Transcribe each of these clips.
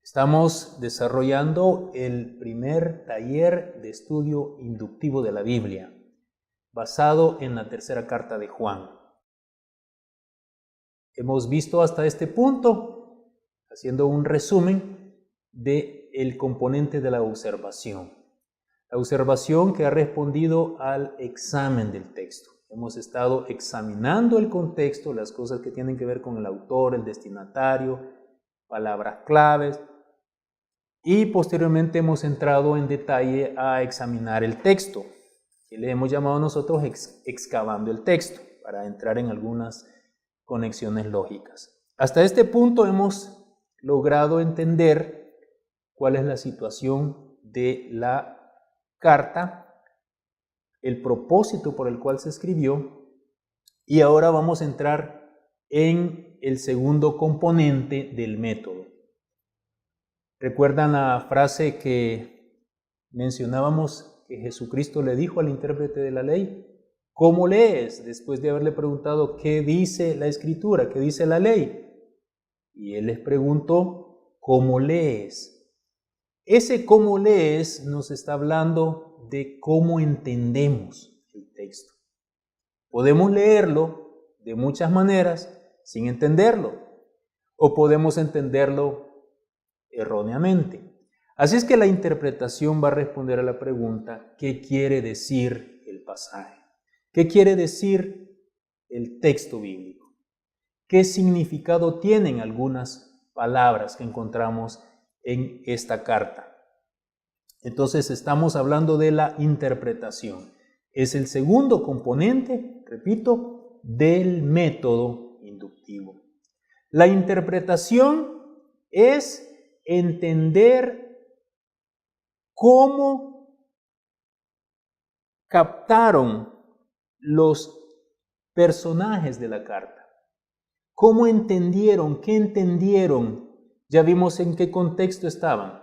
Estamos desarrollando el primer taller de estudio inductivo de la Biblia, basado en la tercera carta de Juan. Hemos visto hasta este punto, haciendo un resumen del componente de la observación. La observación que ha respondido al examen del texto. Hemos estado examinando el contexto, las cosas que tienen que ver con el autor, el destinatario, palabras claves, y posteriormente hemos entrado en detalle a examinar el texto, que le hemos llamado nosotros excavando el texto, para entrar en algunas conexiones lógicas. Hasta este punto hemos logrado entender cuál es la situación de la carta, el propósito por el cual se escribió, y ahora vamos a entrar en el segundo componente del método. ¿Recuerdan la frase que mencionábamos que Jesucristo le dijo al intérprete de la ley? ¿Cómo lees? Después de haberle preguntado qué dice la Escritura, qué dice la ley. Y él les preguntó, ¿cómo lees? Ese cómo lees nos está hablando de cómo entendemos el texto. Podemos leerlo de muchas maneras sin entenderlo, o podemos entenderlo erróneamente. Así es que la interpretación va a responder a la pregunta, ¿qué quiere decir el pasaje? ¿Qué quiere decir el texto bíblico? ¿Qué significado tienen algunas palabras que encontramos en esta carta? Entonces estamos hablando de la interpretación. Es el segundo componente, repito, del método inductivo. La interpretación es entender cómo captaron los personajes de la carta, cómo entendieron, qué entendieron. Ya vimos en qué contexto estaban.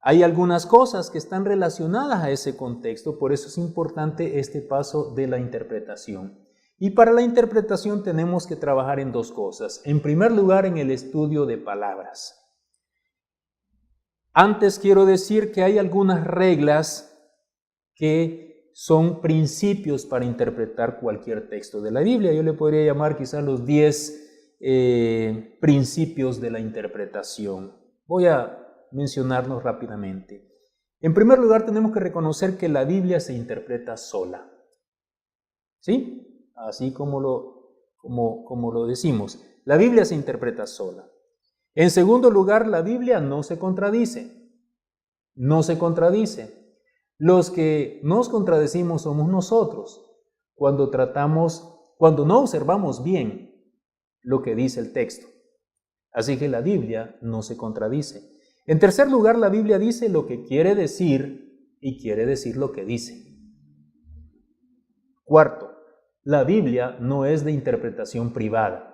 Hay algunas cosas que están relacionadas a ese contexto, por eso es importante este paso de la interpretación. Y para la interpretación tenemos que trabajar en dos cosas. En primer lugar, en el estudio de palabras. Antes quiero decir que hay algunas reglas que son principios para interpretar cualquier texto de la Biblia. Yo le podría llamar quizás los 10 principios de la interpretación. Voy a mencionarlos rápidamente. En primer lugar, tenemos que reconocer que la Biblia se interpreta sola. ¿Sí? Así como lo decimos. La Biblia se interpreta sola. En segundo lugar, la Biblia no se contradice. No se contradice. Los que nos contradecimos somos nosotros cuando no observamos bien lo que dice el texto. Así que la Biblia no se contradice. En tercer lugar, la Biblia dice lo que quiere decir y quiere decir lo que dice. Cuarto, la Biblia no es de interpretación privada.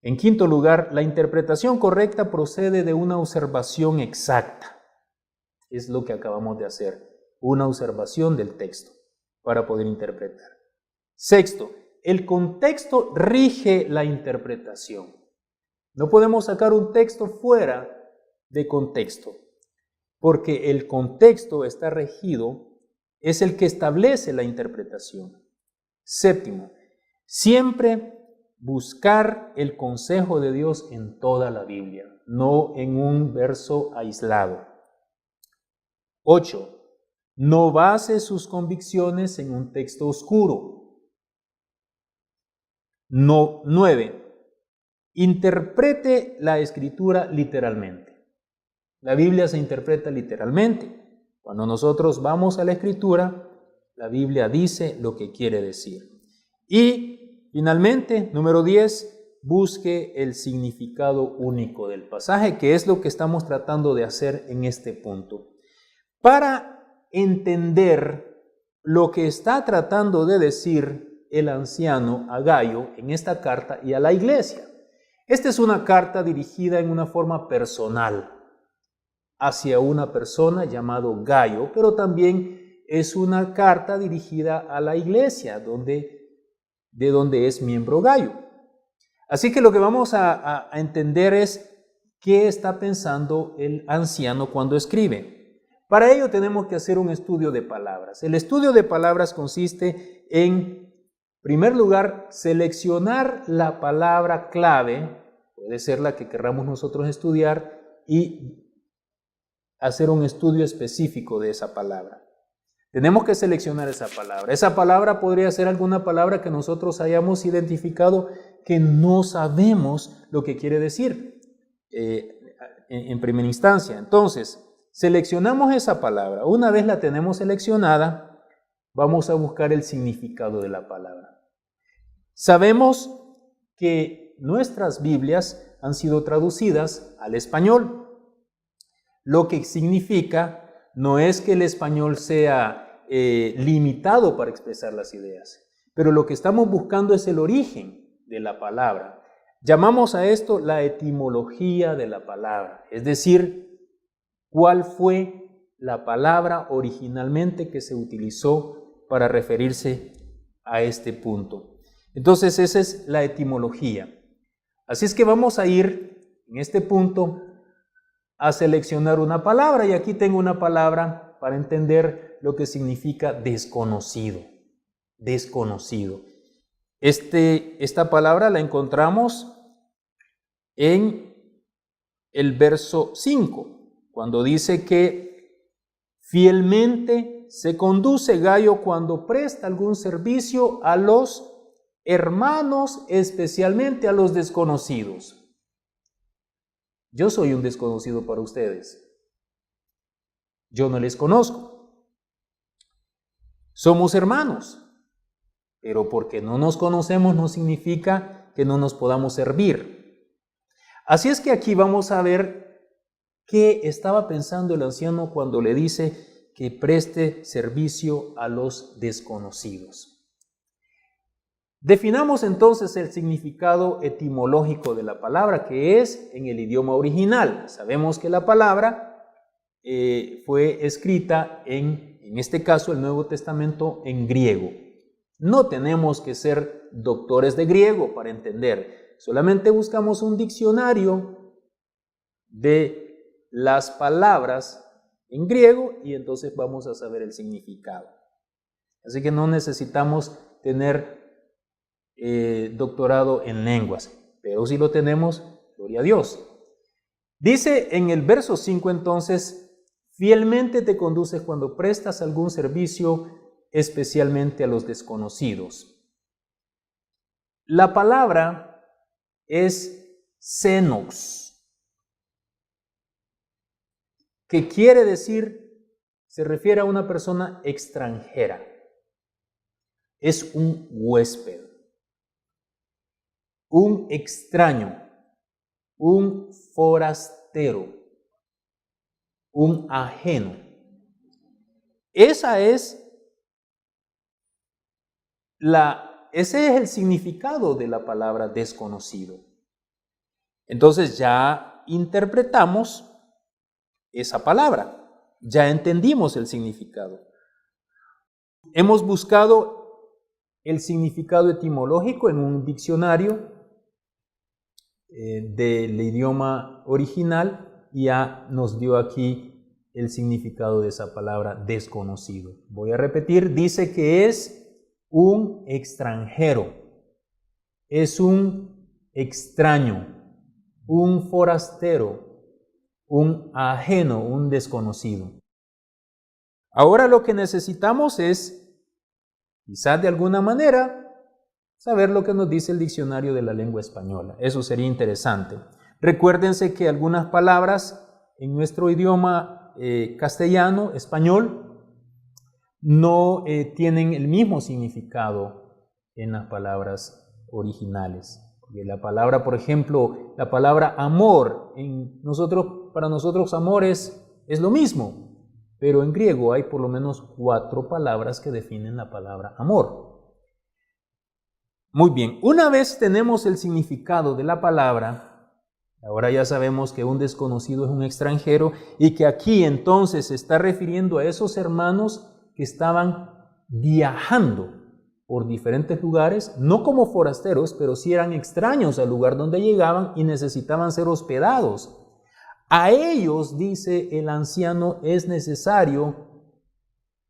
En quinto lugar, la interpretación correcta procede de una observación exacta. Es lo que acabamos de hacer, una observación del texto para poder interpretar. Sexto, el contexto rige la interpretación. No podemos sacar un texto fuera de contexto, porque el contexto está regido, es el que establece la interpretación. Séptimo, siempre buscar el consejo de Dios en toda la Biblia, no en un verso aislado. 8. No base sus convicciones en un texto oscuro. 9. Interprete la Escritura literalmente. La Biblia se interpreta literalmente. Cuando nosotros vamos a la Escritura, la Biblia dice lo que quiere decir. Y finalmente, número 10, busque el significado único del pasaje, que es lo que estamos tratando de hacer en este punto. Para entender lo que está tratando de decir el anciano a Gayo en esta carta y a la iglesia. Esta es una carta dirigida en una forma personal hacia una persona llamado Gayo, pero también es una carta dirigida a la iglesia, de donde es miembro Gayo. Así que lo que vamos a entender es qué está pensando el anciano cuando escribe. Para ello tenemos que hacer un estudio de palabras. El estudio de palabras consiste en primer lugar, seleccionar la palabra clave, puede ser la que querramos nosotros estudiar, y hacer un estudio específico de esa palabra. Tenemos que seleccionar esa palabra. Esa palabra podría ser alguna palabra que nosotros hayamos identificado que no sabemos lo que quiere decir en primera instancia. Entonces, seleccionamos esa palabra. Una vez la tenemos seleccionada, vamos a buscar el significado de la palabra. Sabemos que nuestras Biblias han sido traducidas al español, lo que significa no es que el español sea limitado para expresar las ideas, pero lo que estamos buscando es el origen de la palabra. Llamamos a esto la etimología de la palabra, es decir, cuál fue la palabra originalmente que se utilizó para referirse a este punto. Entonces, esa es la etimología. Así es que vamos a ir en este punto a seleccionar una palabra, y aquí tengo una palabra para entender lo que significa desconocido. Desconocido. Esta palabra la encontramos en el verso 5, cuando dice que fielmente se conduce Gayo cuando presta algún servicio a los hermanos, especialmente a los desconocidos. Yo soy un desconocido para ustedes. Yo no les conozco. Somos hermanos, pero porque no nos conocemos no significa que no nos podamos servir. Así es que aquí vamos a ver qué estaba pensando el anciano cuando le dice que preste servicio a los desconocidos. Definamos entonces el significado etimológico de la palabra, que es en el idioma original. Sabemos que la palabra fue escrita en este caso, el Nuevo Testamento, en griego. No tenemos que ser doctores de griego para entender. Solamente buscamos un diccionario de las palabras en griego y entonces vamos a saber el significado. Así que no necesitamos tener doctorado en lenguas, pero si lo tenemos, gloria a Dios. Dice en el verso 5 entonces, fielmente te conduces cuando prestas algún servicio, especialmente a los desconocidos. La palabra es xenos, que quiere decir, se refiere a una persona extranjera. Es un huésped, un extraño, un forastero, un ajeno. Ese es el significado de la palabra desconocido. Entonces ya interpretamos esa palabra, ya entendimos el significado. Hemos buscado el significado etimológico en un diccionario del idioma original y ya nos dio aquí el significado de esa palabra desconocido. Voy a repetir, dice que es un extranjero, es un extraño, un forastero, un ajeno, un desconocido. Ahora lo que necesitamos es, quizás de alguna manera, saber lo que nos dice el diccionario de la lengua española. Eso sería interesante. Recuérdense que algunas palabras en nuestro idioma castellano, español, no tienen el mismo significado en las palabras originales. Porque la palabra, por ejemplo, la palabra amor, para nosotros amor es lo mismo, pero en griego hay por lo menos 4 palabras que definen la palabra amor. Muy bien, una vez tenemos el significado de la palabra, ahora ya sabemos que un desconocido es un extranjero y que aquí entonces se está refiriendo a esos hermanos que estaban viajando por diferentes lugares, no como forasteros, pero sí eran extraños al lugar donde llegaban y necesitaban ser hospedados. A ellos, dice el anciano, es necesario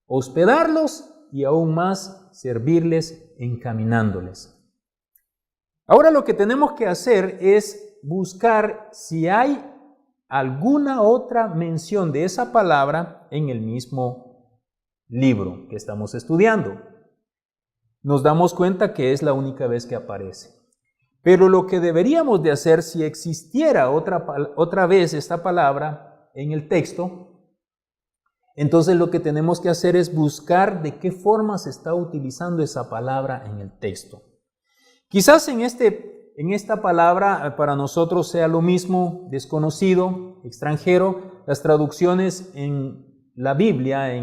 hospedarlos y aún más servirles encaminándoles. Ahora lo que tenemos que hacer es buscar si hay alguna otra mención de esa palabra en el mismo libro que estamos estudiando. Nos damos cuenta que es la única vez que aparece. Pero lo que deberíamos de hacer si existiera otra vez esta palabra en el texto, entonces lo que tenemos que hacer es buscar de qué forma se está utilizando esa palabra en el texto. Quizás en esta palabra para nosotros sea lo mismo, desconocido, extranjero. Las traducciones en la Biblia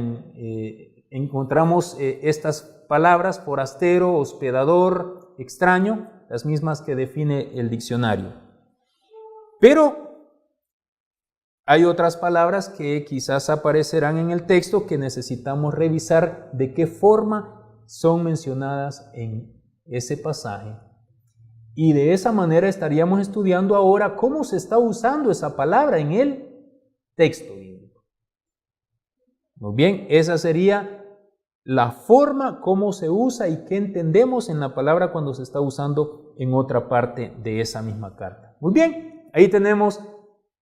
encontramos estas palabras: forastero, hospedador, extraño, las mismas que define el diccionario. Pero hay otras palabras que quizás aparecerán en el texto que necesitamos revisar de qué forma son mencionadas en ese pasaje. Y de esa manera estaríamos estudiando ahora cómo se está usando esa palabra en el texto bíblico. Muy bien, esa sería la forma cómo se usa y qué entendemos en la palabra cuando se está usando en otra parte de esa misma carta. Muy bien, ahí tenemos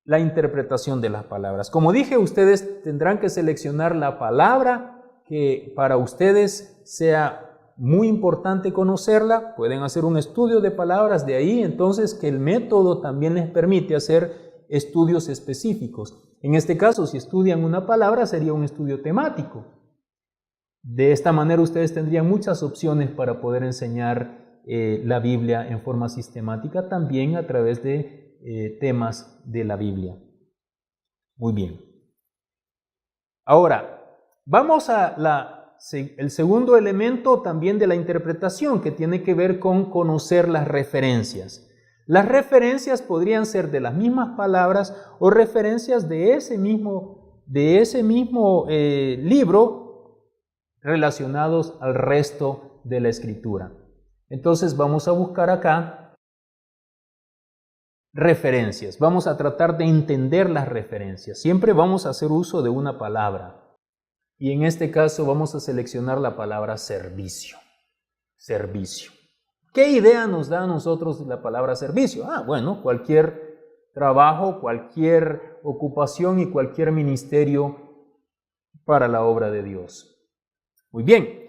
la interpretación de las palabras. Como dije, ustedes tendrán que seleccionar la palabra que para ustedes sea muy importante conocerla. Pueden hacer un estudio de palabras, de ahí entonces que el método también les permite hacer estudios específicos. En este caso, si estudian una palabra, sería un estudio temático. De esta manera ustedes tendrían muchas opciones para poder enseñar la Biblia en forma sistemática, también a través de temas de la Biblia. Muy bien. Ahora, vamos a el segundo elemento también de la interpretación, que tiene que ver con conocer las referencias. Las referencias podrían ser de las mismas palabras o referencias de ese mismo libro relacionados al resto de la Escritura. Entonces vamos a buscar acá referencias. Vamos a tratar de entender las referencias. Siempre vamos a hacer uso de una palabra. Y en este caso vamos a seleccionar la palabra servicio. Servicio. ¿Qué idea nos da a nosotros la palabra servicio? Bueno, cualquier trabajo, cualquier ocupación y cualquier ministerio para la obra de Dios. Muy bien,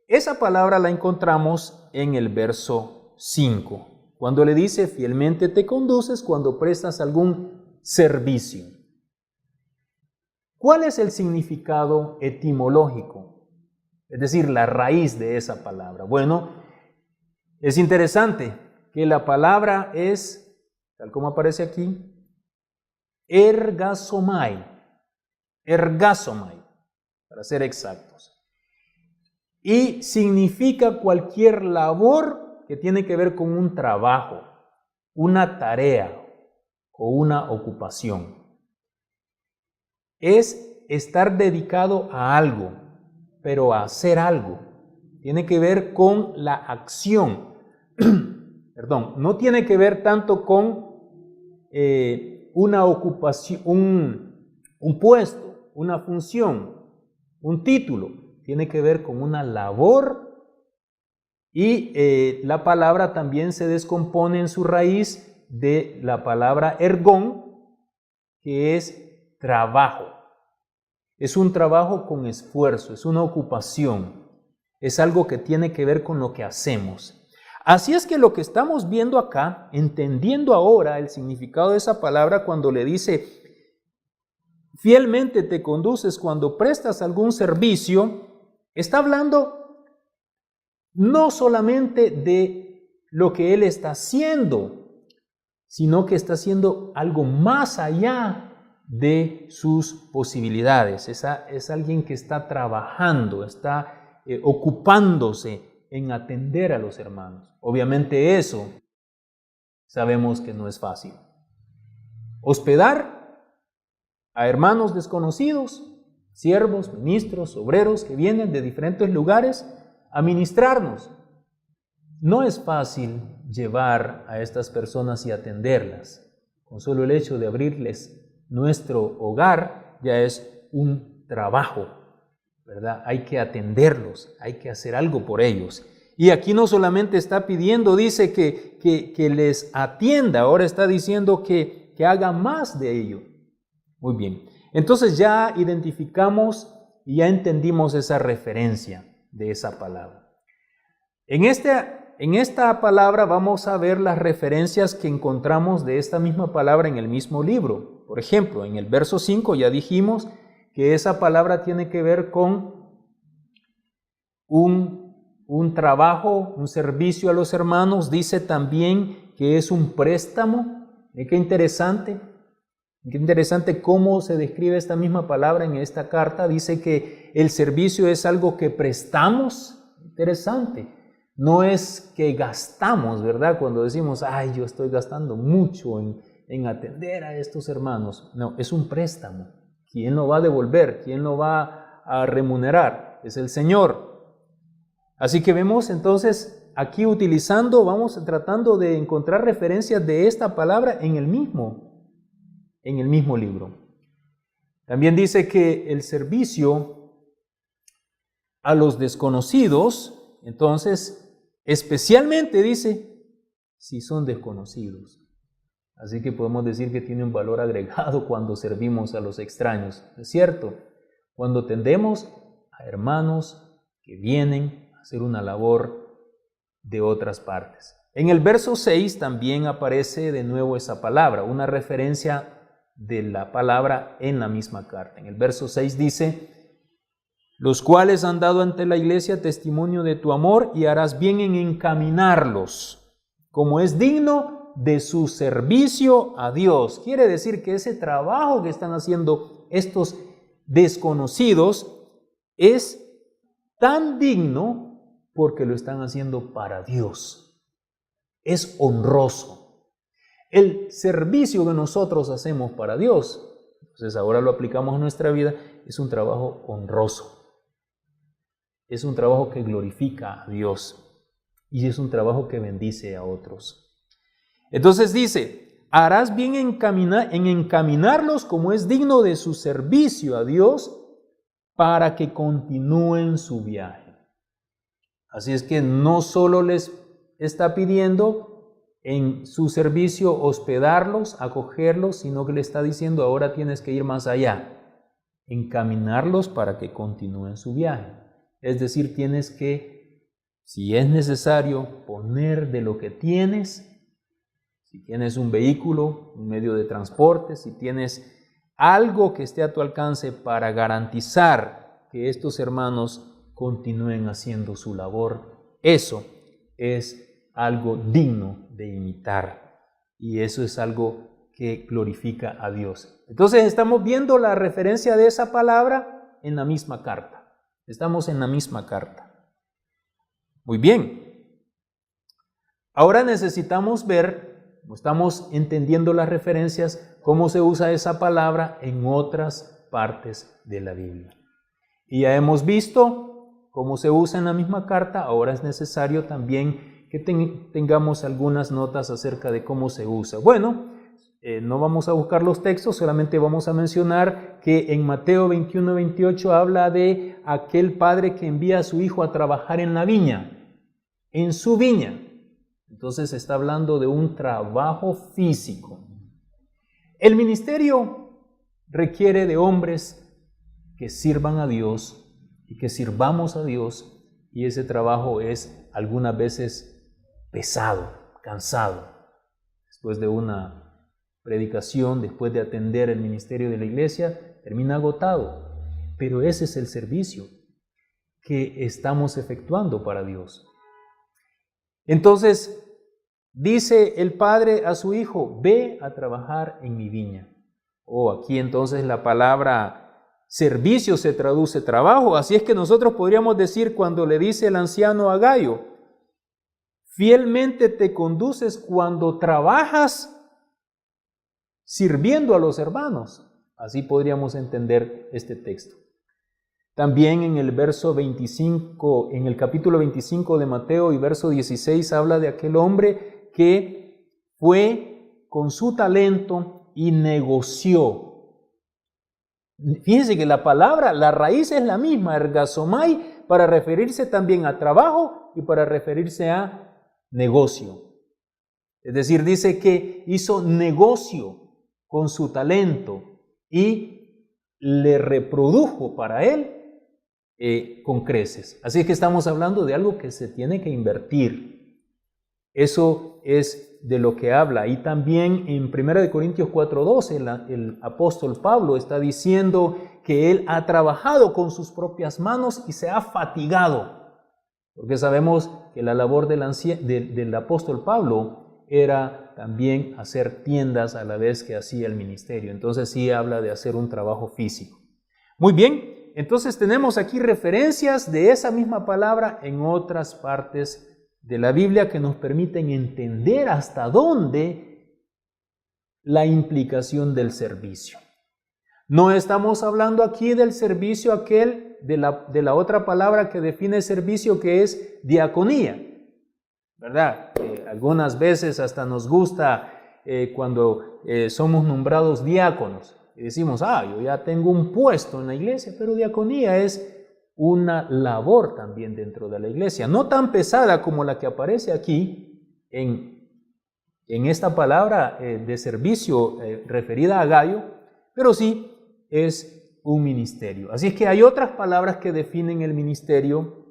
esa palabra la encontramos en el verso 5, cuando le dice: fielmente te conduces cuando prestas algún servicio. ¿Cuál es el significado etimológico? Es decir, la raíz de esa palabra. Bueno, es interesante que la palabra es, tal como aparece aquí, ergasomai, para ser exactos. Y significa cualquier labor que tiene que ver con un trabajo, una tarea o una ocupación. Es estar dedicado a algo, pero a hacer algo. Tiene que ver con la acción. Perdón, no tiene que ver tanto con una ocupación, un puesto, una función, un título. Tiene que ver con una labor y la palabra también se descompone en su raíz de la palabra ergón, que es trabajo. Es un trabajo con esfuerzo, es una ocupación, es algo que tiene que ver con lo que hacemos. Así es que lo que estamos viendo acá, entendiendo ahora el significado de esa palabra cuando le dice: fielmente te conduces cuando prestas algún servicio, está hablando no solamente de lo que él está haciendo, sino que está haciendo algo más allá de sus posibilidades. Es alguien que está trabajando, está ocupándose en atender a los hermanos. Obviamente eso sabemos que no es fácil. Hospedar a hermanos desconocidos, siervos, ministros, obreros que vienen de diferentes lugares a ministrarnos. No es fácil llevar a estas personas y atenderlas. Con solo el hecho de abrirles nuestro hogar ya es un trabajo, ¿verdad? Hay que atenderlos, hay que hacer algo por ellos. Y aquí no solamente está pidiendo, dice que les atienda, ahora está diciendo que haga más de ello. Muy bien, entonces ya identificamos y ya entendimos esa referencia de esa palabra. En esta palabra vamos a ver las referencias que encontramos de esta misma palabra en el mismo libro. Por ejemplo, en el verso 5 ya dijimos que esa palabra tiene que ver con un trabajo, un servicio a los hermanos. Dice también que es un préstamo. Qué interesante. Qué interesante cómo se describe esta misma palabra en esta carta. Dice que el servicio es algo que prestamos. Interesante. No es que gastamos, ¿verdad? Cuando decimos, ay, yo estoy gastando mucho en atender a estos hermanos. No, es un préstamo. ¿Quién lo va a devolver? ¿Quién lo va a remunerar? Es el Señor. Así que vemos entonces aquí vamos tratando de encontrar referencias de esta palabra en el mismo libro. También dice que el servicio a los desconocidos, entonces, especialmente dice, si son desconocidos. Así que podemos decir que tiene un valor agregado cuando servimos a los extraños. ¿Es cierto? Cuando tendemos a hermanos que vienen a hacer una labor de otras partes. En el verso 6 también aparece de nuevo esa palabra, una referencia de la palabra en la misma carta. En el verso 6 dice, los cuales han dado ante la iglesia testimonio de tu amor y harás bien en encaminarlos, como es digno de su servicio a Dios. Quiere decir que ese trabajo que están haciendo estos desconocidos es tan digno porque lo están haciendo para Dios. Es honroso. El servicio que nosotros hacemos para Dios, entonces ahora lo aplicamos a nuestra vida, es un trabajo honroso. Es un trabajo que glorifica a Dios y es un trabajo que bendice a otros. Entonces dice, harás bien en encaminarlos como es digno de su servicio a Dios para que continúen su viaje. Así es que no solo les está pidiendo en su servicio hospedarlos, acogerlos, sino que le está diciendo ahora tienes que ir más allá, encaminarlos para que continúen su viaje. Es decir, tienes que, si es necesario, poner de lo que tienes. Si tienes un vehículo, un medio de transporte, si tienes algo que esté a tu alcance para garantizar que estos hermanos continúen haciendo su labor, eso es algo digno de imitar y eso es algo que glorifica a Dios. Entonces estamos viendo la referencia de esa palabra en la misma carta. Estamos en la misma carta. Muy bien. Ahora necesitamos ver, estamos entendiendo las referencias, cómo se usa esa palabra en otras partes de la Biblia. Y ya hemos visto cómo se usa en la misma carta, ahora es necesario también que tengamos algunas notas acerca de cómo se usa. Bueno, no vamos a buscar los textos, solamente vamos a mencionar que en Mateo 21-28 habla de aquel padre que envía a su hijo a trabajar en la viña, en su viña. Entonces está hablando de un trabajo físico. El ministerio requiere de hombres que sirvan a Dios y que sirvamos a Dios, y ese trabajo es algunas veces pesado, cansado. Después de una predicación, después de atender el ministerio de la iglesia, termina agotado. Pero ese es el servicio que estamos efectuando para Dios. Entonces, dice el padre a su hijo, ve a trabajar en mi viña. Aquí entonces la palabra servicio se traduce trabajo. Así es que nosotros podríamos decir cuando le dice el anciano a Gayo, fielmente te conduces cuando trabajas sirviendo a los hermanos. Así podríamos entender este texto. También en el verso 25, en el capítulo 25 de Mateo y verso 16 habla de aquel hombre que fue con su talento y negoció Fíjense que la palabra, la raíz es la misma, ergasomai, para referirse también a trabajo y para referirse a negocio. Es decir, dice que hizo negocio con su talento y le reprodujo para él con creces. Así es que estamos hablando de algo que se tiene que invertir. Eso es de lo que habla. Y también en 1 Corintios 4:12 el apóstol Pablo está diciendo que él ha trabajado con sus propias manos y se ha fatigado. Porque sabemos que la labor del apóstol Pablo era también hacer tiendas a la vez que hacía el ministerio. Entonces sí habla de hacer un trabajo físico. Muy bien. Entonces tenemos aquí referencias de esa misma palabra en otras partes de la Biblia que nos permiten entender hasta dónde la implicación del servicio. No estamos hablando aquí del servicio aquel de la otra palabra que define servicio, que es diaconía, ¿verdad? Algunas veces hasta nos gusta cuando somos nombrados diáconos. Y decimos, yo ya tengo un puesto en la iglesia, pero diaconía es una labor también dentro de la iglesia, no tan pesada como la que aparece aquí en esta palabra de servicio referida a Gayo, pero sí es un ministerio. Así es que hay otras palabras que definen el ministerio,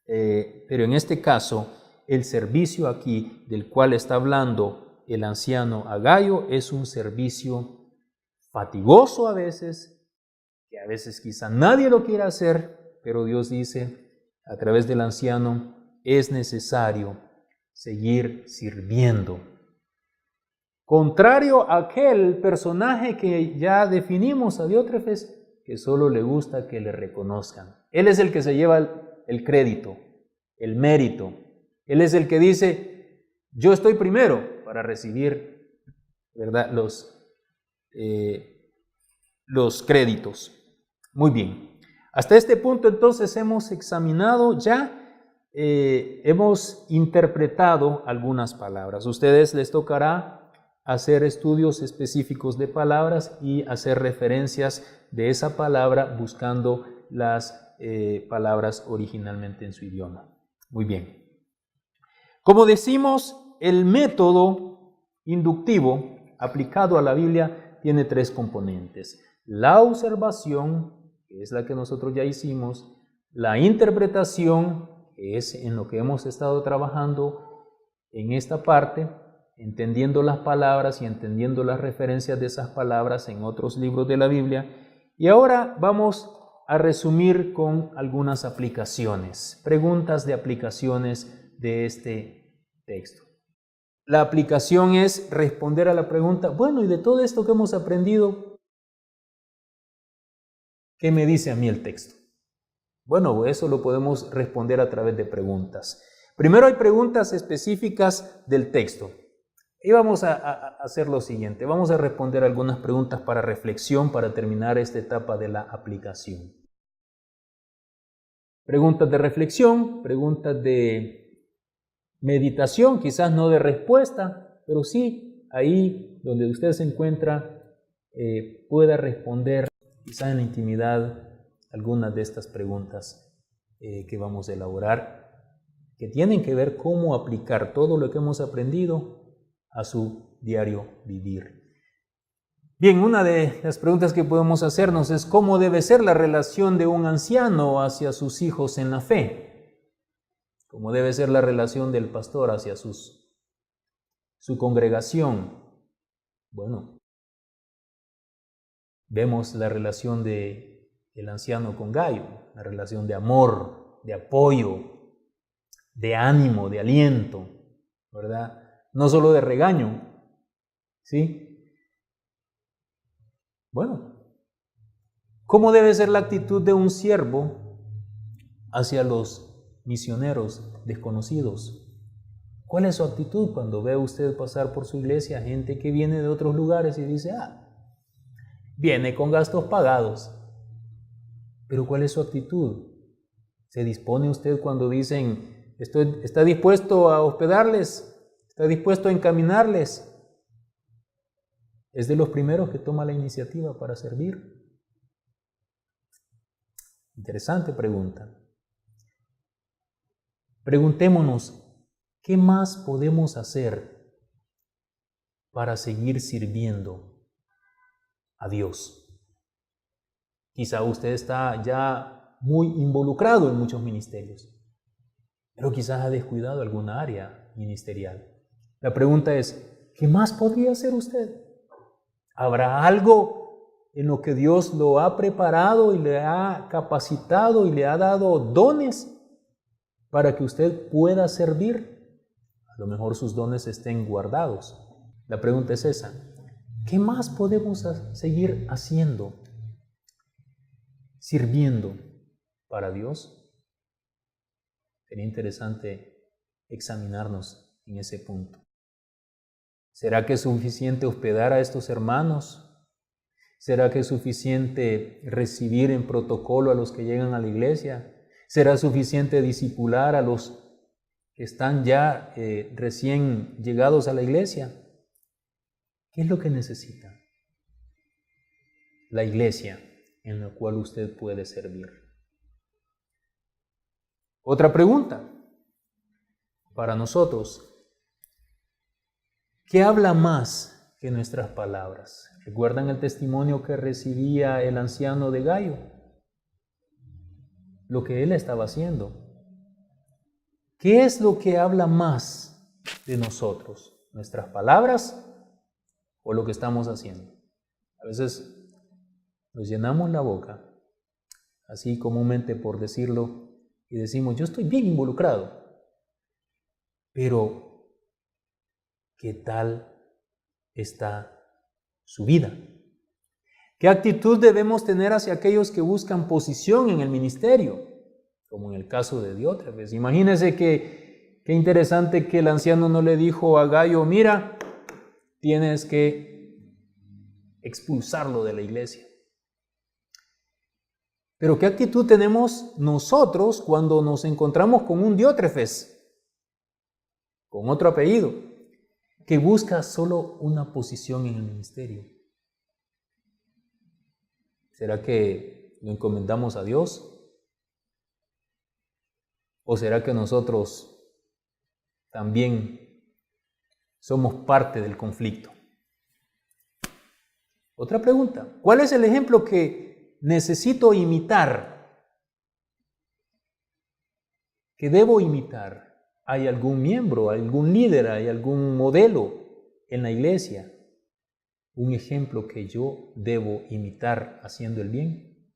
pero en este caso el servicio aquí del cual está hablando el anciano a Gayo es un servicio fatigoso a veces, que a veces quizá nadie lo quiera hacer, pero Dios dice a través del anciano, es necesario seguir sirviendo. Contrario a aquel personaje que ya definimos, a Diótrefes, que solo le gusta que le reconozcan. Él es el que se lleva el crédito, el mérito. Él es el que dice, yo estoy primero para recibir, ¿verdad?, los créditos. Muy bien. Hasta este punto entonces hemos examinado ya, hemos interpretado algunas palabras. A ustedes les tocará hacer estudios específicos de palabras y hacer referencias de esa palabra buscando las palabras originalmente en su idioma. Muy bien. Como decimos, el método inductivo aplicado a la Biblia tiene tres componentes: la observación, que es la que nosotros ya hicimos; la interpretación, que es en lo que hemos estado trabajando en esta parte, entendiendo las palabras y entendiendo las referencias de esas palabras en otros libros de la Biblia. Y ahora vamos a resumir con algunas aplicaciones, preguntas de aplicaciones de este texto. La aplicación es responder a la pregunta, bueno, y de todo esto que hemos aprendido, ¿qué me dice a mí el texto? Bueno, eso lo podemos responder a través de preguntas. Primero hay preguntas específicas del texto. Y vamos a hacer lo siguiente, vamos a responder algunas preguntas para reflexión para terminar esta etapa de la aplicación. Preguntas de reflexión, preguntas de meditación, quizás no de respuesta, pero sí ahí donde usted se encuentra pueda responder quizás en la intimidad algunas de estas preguntas que vamos a elaborar, que tienen que ver cómo aplicar todo lo que hemos aprendido a su diario vivir. Bien, una de las preguntas que podemos hacernos es ¿cómo debe ser la relación de un anciano hacia sus hijos en la fe? ¿Cómo debe ser la relación del pastor hacia su congregación? Bueno, vemos la relación del anciano con Gayo, la relación de amor, de apoyo, de ánimo, de aliento, ¿verdad? No solo de regaño, ¿sí? Bueno, ¿cómo debe ser la actitud de un siervo hacia los misioneros desconocidos? ¿Cuál es su actitud cuando ve usted pasar por su iglesia gente que viene de otros lugares y dice, viene con gastos pagados? Pero ¿cuál es su actitud? ¿Se dispone usted cuando dicen, está dispuesto a hospedarles? ¿Está dispuesto a encaminarles? ¿Es de los primeros que toma la iniciativa para servir? Interesante pregunta. Preguntémonos, ¿qué más podemos hacer para seguir sirviendo a Dios? Quizá usted está ya muy involucrado en muchos ministerios, pero quizás ha descuidado alguna área ministerial. La pregunta es, ¿qué más podría hacer usted? ¿Habrá algo en lo que Dios lo ha preparado y le ha capacitado y le ha dado dones para que usted pueda servir? A lo mejor sus dones estén guardados. La pregunta es esa, ¿qué más podemos seguir haciendo, sirviendo para Dios? Sería interesante examinarnos en ese punto. ¿Será que es suficiente hospedar a estos hermanos? ¿Será que es suficiente recibir en protocolo a los que llegan a la iglesia? ¿Será suficiente discipular a los que están ya recién llegados a la iglesia? ¿Qué es lo que necesita la iglesia en la cual usted puede servir? Otra pregunta para nosotros. ¿Qué habla más que nuestras palabras? ¿Recuerdan el testimonio que recibía el anciano de Gayo? Lo que él estaba haciendo. ¿Qué es lo que habla más de nosotros? ¿Nuestras palabras o lo que estamos haciendo? A veces nos llenamos la boca, así comúnmente por decirlo, y decimos, yo estoy bien involucrado. Pero ¿qué tal está su vida? ¿Qué actitud debemos tener hacia aquellos que buscan posición en el ministerio? Como en el caso de Diótrefes. Imagínense qué interesante que el anciano no le dijo a Gayo, mira, tienes que expulsarlo de la iglesia. Pero ¿qué actitud tenemos nosotros cuando nos encontramos con un Diótrefes, con otro apellido, que busca solo una posición en el ministerio? ¿Será que lo encomendamos a Dios? ¿O será que nosotros también somos parte del conflicto? Otra pregunta, ¿cuál es el ejemplo que necesito imitar? ¿Que debo imitar? ¿Hay algún miembro, algún líder, hay algún modelo en la iglesia? ¿Un ejemplo que yo debo imitar haciendo el bien?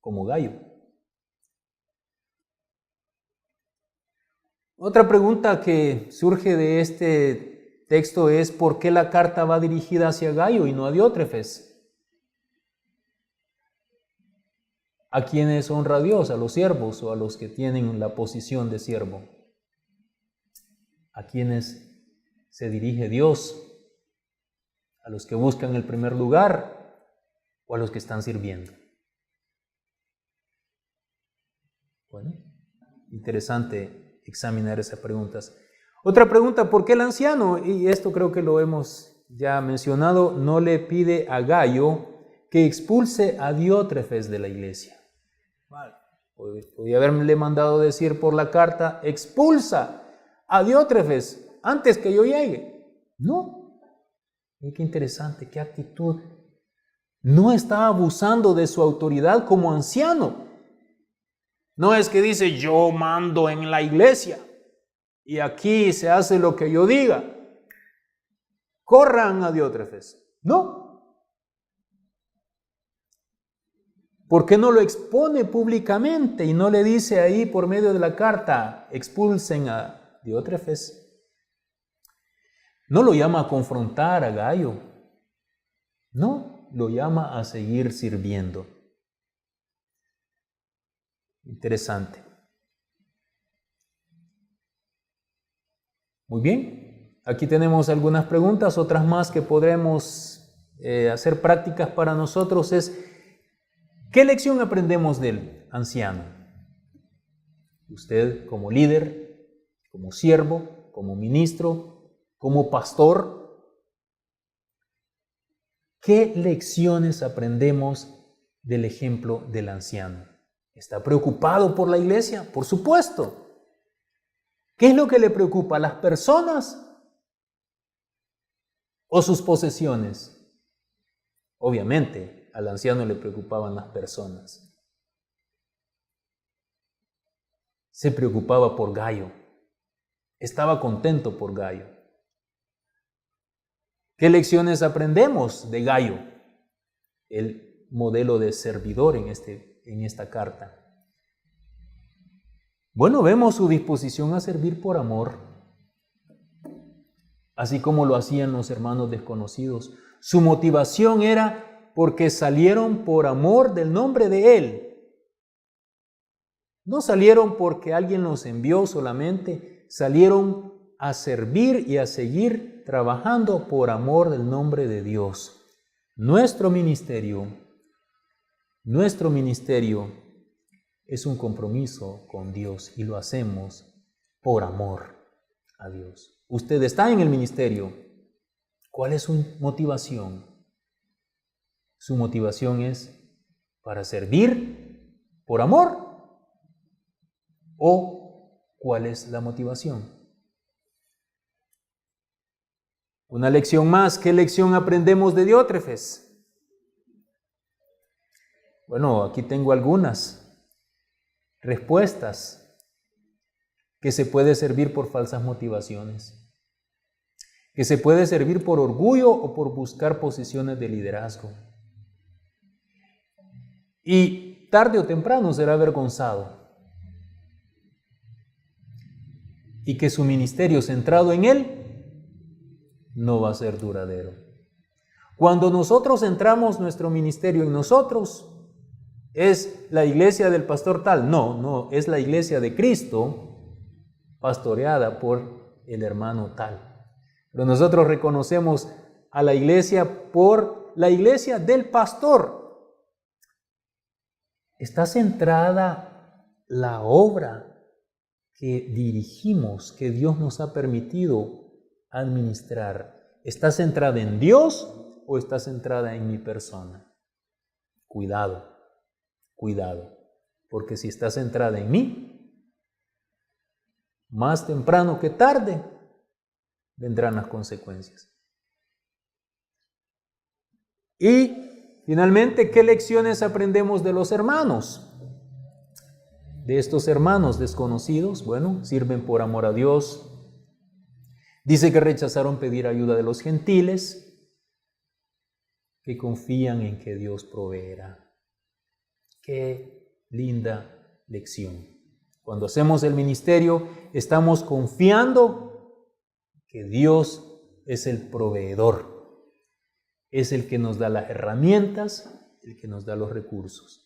Como Gayo. Otra pregunta que surge de este texto es ¿por qué la carta va dirigida hacia Gayo y no a Diótrefes? ¿A quiénes honra Dios? ¿A los siervos o a los que tienen la posición de siervo? ¿A quiénes se dirige Dios? ¿A los que buscan el primer lugar o a los que están sirviendo? Bueno, interesante examinar esas preguntas. Otra pregunta, ¿por qué el anciano? Y esto creo que lo hemos ya mencionado, no le pide a Gayo que expulse a Diótrefes de la iglesia. Vale. Podría haberle mandado decir por la carta, expulsa a Diótrefes antes que yo llegue. No. Y qué interesante, qué actitud. No está abusando de su autoridad como anciano. No es que dice, yo mando en la iglesia y aquí se hace lo que yo diga. Corran a Diótrefes. No. ¿Por qué no lo expone públicamente y no le dice ahí por medio de la carta, expulsen a Diótrefes? No lo llama a confrontar a Gayo. No, lo llama a seguir sirviendo. Interesante. Muy bien, aquí tenemos algunas preguntas, otras más que podremos hacer prácticas para nosotros es, ¿qué lección aprendemos del anciano? Usted como líder, como siervo, como ministro, como pastor, ¿qué lecciones aprendemos del ejemplo del anciano? ¿Está preocupado por la iglesia? Por supuesto. ¿Qué es lo que le preocupa? ¿Las personas o sus posesiones? Obviamente, al anciano le preocupaban las personas. Se preocupaba por Gayo. Estaba contento por Gayo. ¿Qué lecciones aprendemos de Gayo? El modelo de servidor en esta carta. Bueno, vemos su disposición a servir por amor, así como lo hacían los hermanos desconocidos. Su motivación era porque salieron por amor del nombre de Él. No salieron porque alguien los envió solamente, salieron a servir y a seguir trabajando por amor del nombre de Dios. Nuestro ministerio es un compromiso con Dios y lo hacemos por amor a Dios. Usted está en el ministerio. ¿Cuál es su motivación? Su motivación es para servir por amor. ¿O cuál es la motivación? Una lección más. ¿Qué lección aprendemos de Diótrefes? Bueno, aquí tengo algunas respuestas. Que se puede servir por falsas motivaciones. Que se puede servir por orgullo o por buscar posiciones de liderazgo. Y tarde o temprano será avergonzado. Y que su ministerio centrado en Él no va a ser duradero. Cuando nosotros centramos nuestro ministerio en nosotros, ¿es la iglesia del pastor tal? No, es la iglesia de Cristo pastoreada por el hermano tal. Pero nosotros reconocemos a la iglesia por la iglesia del pastor. Está centrada la obra que dirigimos, que Dios nos ha permitido administrar. ¿Está centrada en Dios o está centrada en mi persona? Cuidado, porque si está centrada en mí, más temprano que tarde vendrán las consecuencias. Y finalmente, ¿qué lecciones aprendemos de los hermanos? De estos hermanos desconocidos, bueno, sirven por amor a Dios. Dice que rechazaron pedir ayuda de los gentiles, que confían en que Dios proveerá. Qué linda lección. Cuando hacemos el ministerio, estamos confiando que Dios es el proveedor, es el que nos da las herramientas, el que nos da los recursos.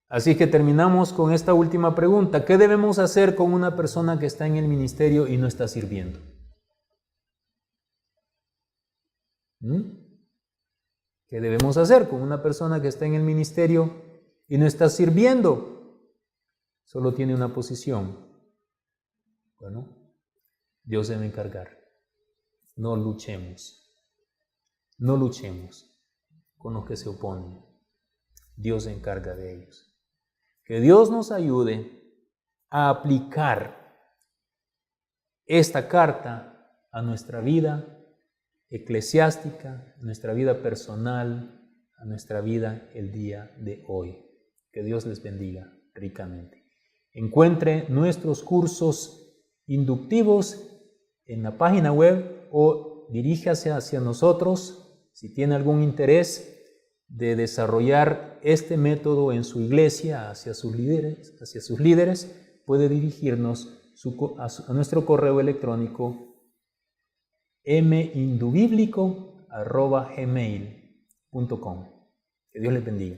Así que terminamos con esta última pregunta. ¿Qué debemos hacer con una persona que está en el ministerio y no está sirviendo? ¿Qué debemos hacer con una persona que está en el ministerio y no está sirviendo? Solo tiene una posición. Bueno, Dios debe encargar. No luchemos con los que se oponen. Dios se encarga de ellos. Que Dios nos ayude a aplicar esta carta a nuestra vida eclesiástica, a nuestra vida personal, a nuestra vida el día de hoy. Que Dios les bendiga ricamente. Encuentre nuestros cursos inductivos en la página web o diríjase hacia nosotros si tiene algún interés de desarrollar este método en su iglesia hacia sus líderes, puede dirigirnos a nuestro correo electrónico mindubiblico@gmail.com. Que Dios les bendiga.